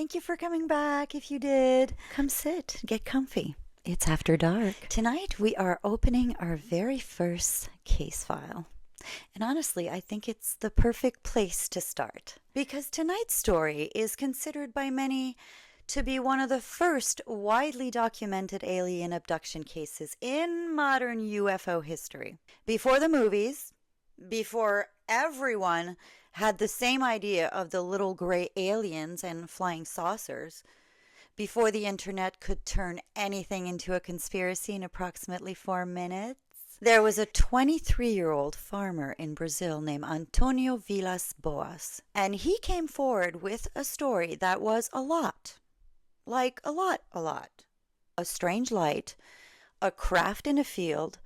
Thank you for coming back. If you did, come sit, get comfy. It's after dark. Tonight we are opening our very first case file. And honestly, I think it's the perfect place to start. Because tonight's story is considered by many to be one of the first widely documented alien abduction cases in modern UFO history. Before the movies, before everyone had the same idea of the little gray aliens and flying saucers, before the internet could turn anything into a conspiracy in approximately 4 minutes, there was a 23-year-old farmer in Brazil named Antônio Villas Boas, and he came forward with a story that was a lot. Like a lot. A strange light, a craft in a field,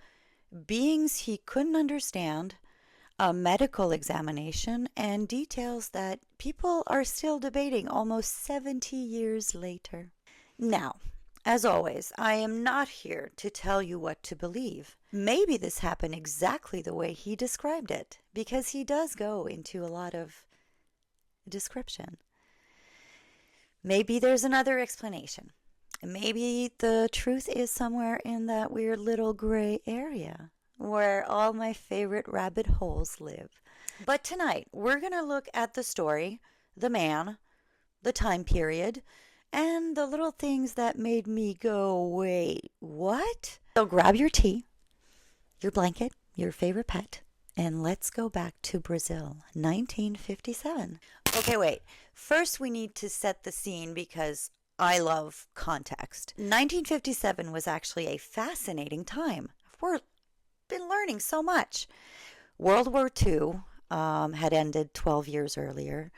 beings he couldn't understand, a medical examination, and details that people are still debating almost 70 years later. Now, as always, I am not here to tell you what to believe. Maybe this happened exactly the way he described it, because he does go into a lot of description. Maybe there's another explanation. Maybe the truth is somewhere in that weird little gray area where all my favorite rabbit holes live. But tonight, we're going to look at the story, the man, the time period, and the little things that made me go, wait, what? So grab your tea, your blanket, your favorite pet, and let's go back to Brazil, 1957. Okay, wait. First, we need to set the scene because I love context. 1957 was actually a fascinating time. We've been learning so much. World War II had ended 12 years earlier.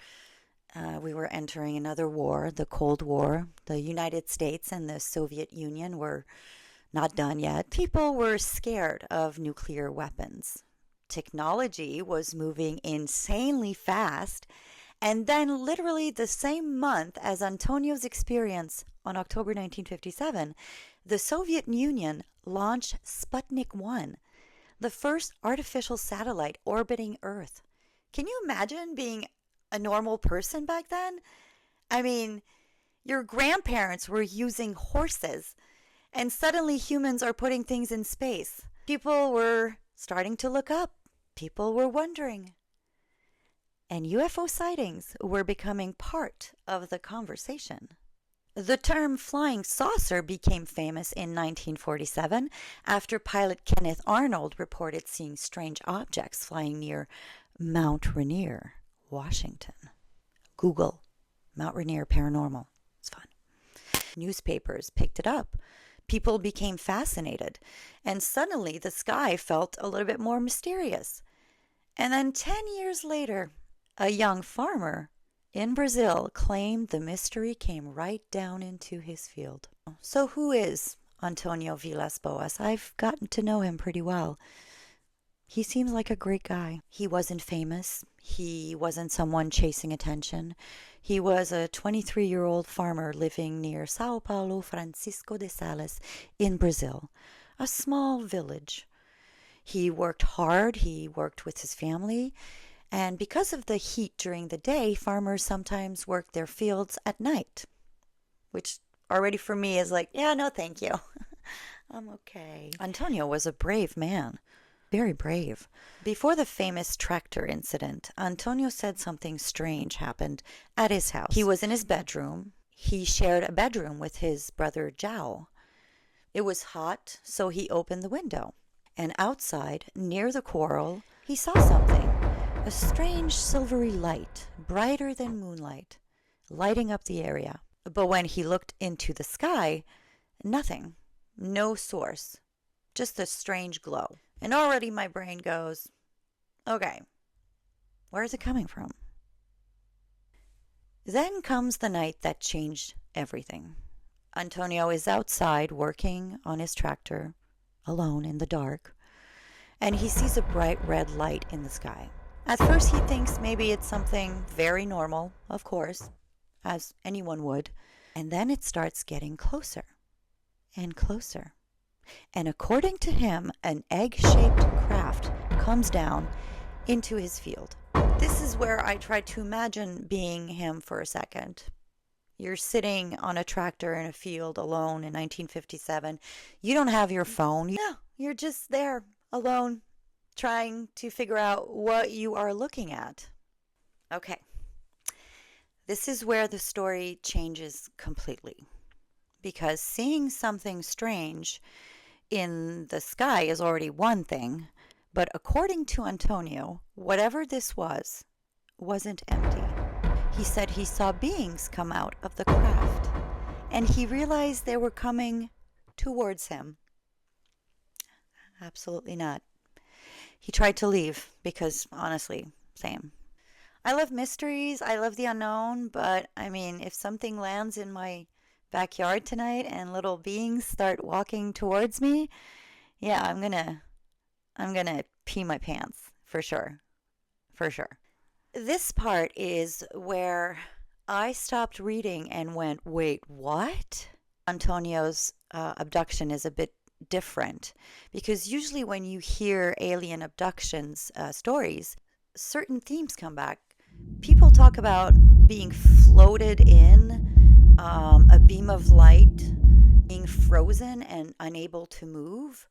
We were entering another war, the Cold War. The United States and the Soviet Union were not done yet. People were scared of nuclear weapons. Technology was moving insanely fast. And then literally the same month as Antonio's experience on October 1957, the Soviet Union launched Sputnik 1, the first artificial satellite orbiting Earth. Can you imagine being a normal person back then? I mean, your grandparents were using horses, and suddenly humans are putting things in space. People were starting to look up. People were wondering. And UFO sightings were becoming part of the conversation. The term flying saucer became famous in 1947 after pilot Kenneth Arnold reported seeing strange objects flying near Mount Rainier, Washington. Google Mount Rainier Paranormal. It's fun. Newspapers picked it up. People became fascinated, and suddenly the sky felt a little bit more mysterious. And then 10 years later, a young farmer in Brazil claimed the mystery came right down into his field. So who is Antônio Villas Boas? I've gotten to know him pretty well. He seems like a great guy. He wasn't famous. He wasn't someone chasing attention. He was a 23-year-old farmer living near Sao Paulo, Francisco de Sales in Brazil, a small village. He worked hard. He worked with his family. And because of the heat during the day, farmers sometimes work their fields at night, which already for me is like, yeah, no, thank you. I'm okay. Antonio was a brave man, very brave. Before the famous tractor incident, Antonio said something strange happened at his house. He was in his bedroom. He shared a bedroom with his brother João. It was hot, so he opened the window. And outside, near the quarry, he saw something. A strange silvery light, brighter than moonlight, lighting up the area. But when he looked into the sky, nothing, no source, just a strange glow. And already my brain goes, okay, where is it coming from? Then comes the night that changed everything. Antonio is outside working on his tractor, alone in the dark, and he sees a bright red light in the sky. At first he thinks maybe it's something very normal, of course, as anyone would. And then it starts getting closer and closer. And according to him, an egg-shaped craft comes down into his field. This is where I tried to imagine being him for a second. You're sitting on a tractor in a field alone in 1957. You don't have your phone. No, you're just there alone trying to figure out what you are looking at. Okay, this is where the story changes completely because seeing something strange in the sky is already one thing, but according to Antonio, whatever this wasn't empty. He said he saw beings come out of the craft, and he realized they were coming towards him. Absolutely not. He tried to leave because, honestly, same. I love mysteries, I love the unknown, but I mean, if something lands in my backyard tonight and little beings start walking towards me, yeah, I'm gonna pee my pants for sure. For sure. This part is where I stopped reading and went, wait, what? Antonio's abduction is a bit different because usually when you hear alien abductions stories, certain themes come back. People talk about being floated in a beam of light, being frozen and unable to move.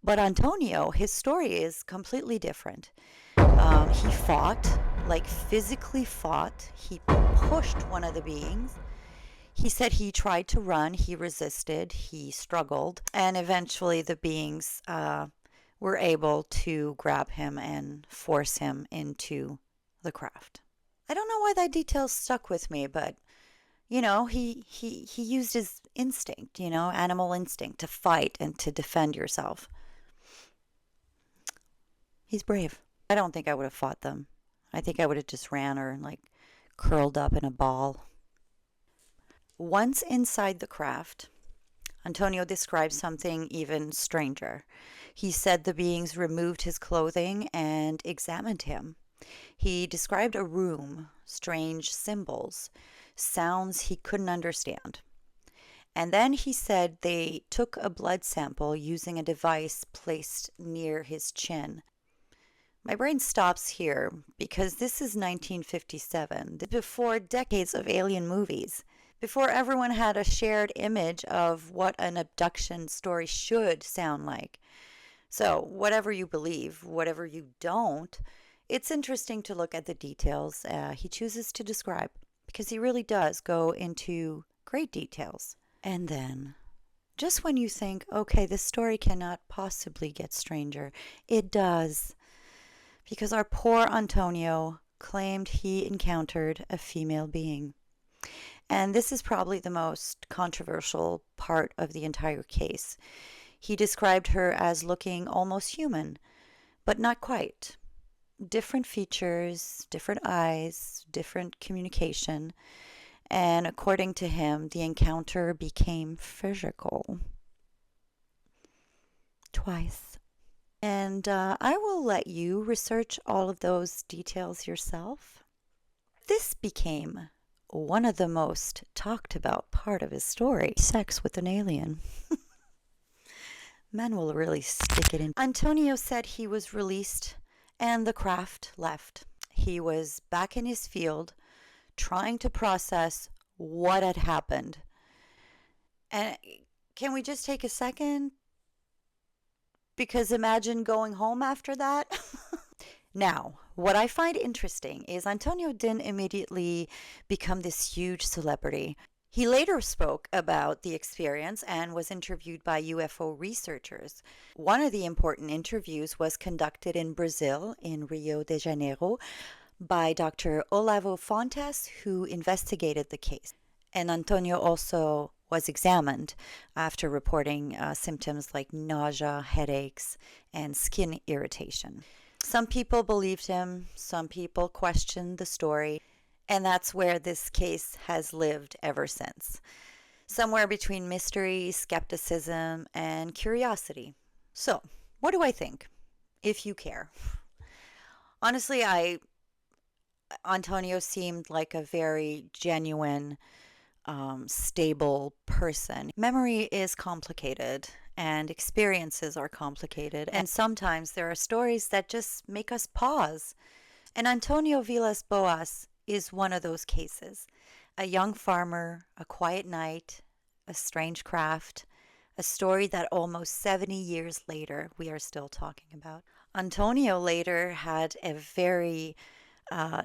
But Antonio, his story is completely different. He fought, like physically fought. He pushed one of the beings. He said he tried to run, he resisted, he struggled, and eventually the beings were able to grab him and force him into the craft. I don't know why that detail stuck with me, but he used his instinct, animal instinct to fight and to defend yourself. He's brave. I don't think I would have fought them. I think I would have just ran or like curled up in a ball. Once inside the craft, Antonio describes something even stranger. He said the beings removed his clothing and examined him. He described a room, strange symbols, sounds he couldn't understand. And then he said they took a blood sample using a device placed near his chin. My brain stops here because this is 1957, before decades of alien movies, before everyone had a shared image of what an abduction story should sound like. So, whatever you believe, whatever you don't, it's interesting to look at the details he chooses to describe because he really does go into great details. And then, just when you think, okay, this story cannot possibly get stranger, it does. Because our poor Antonio claimed he encountered a female being. And this is probably the most controversial part of the entire case. He described her as looking almost human, but not quite. Different features, different eyes, different communication. And according to him, the encounter became physical. Twice. And I will let you research all of those details yourself. This became one of the most talked about part of his story, sex with an alien. Men will really stick it in. Antonio said he was released and the craft left. He was back in his field trying to process what had happened. And can we just take a second? Because imagine going home after that. Now, what I find interesting is Antonio didn't immediately become this huge celebrity. He later spoke about the experience and was interviewed by UFO researchers. One of the important interviews was conducted in Brazil, in Rio de Janeiro, by Dr. Olavo Fontes, who investigated the case. And Antonio also was examined after reporting symptoms like nausea, headaches, and skin irritation. Some people believed him, some people questioned the story, and that's where this case has lived ever since. Somewhere between mystery, skepticism, and curiosity. So, what do I think? If you care. Honestly, Antonio seemed like a very genuine, stable person. Memory is complicated and experiences are complicated, and sometimes there are stories that just make us pause. And Antonio Villas Boas is one of those cases. A young farmer, a quiet night, a strange craft, a story that almost 70 years later we are still talking about. Antonio later had a very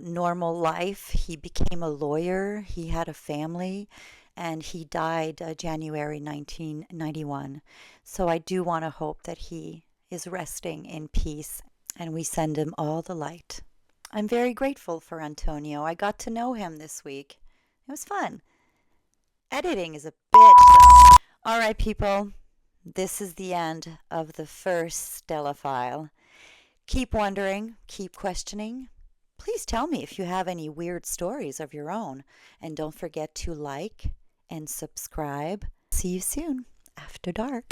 normal life. He became a lawyer, he had a family, and he died January 1991. So I do want to hope that he is resting in peace and we send him all the light. I'm very grateful for Antonio. I got to know him this week. It was fun. Editing is a bitch, though. All right, people. This is the end of the first Stella file. Keep wondering, keep questioning. Please tell me if you have any weird stories of your own. And don't forget to like and subscribe. See you soon after dark.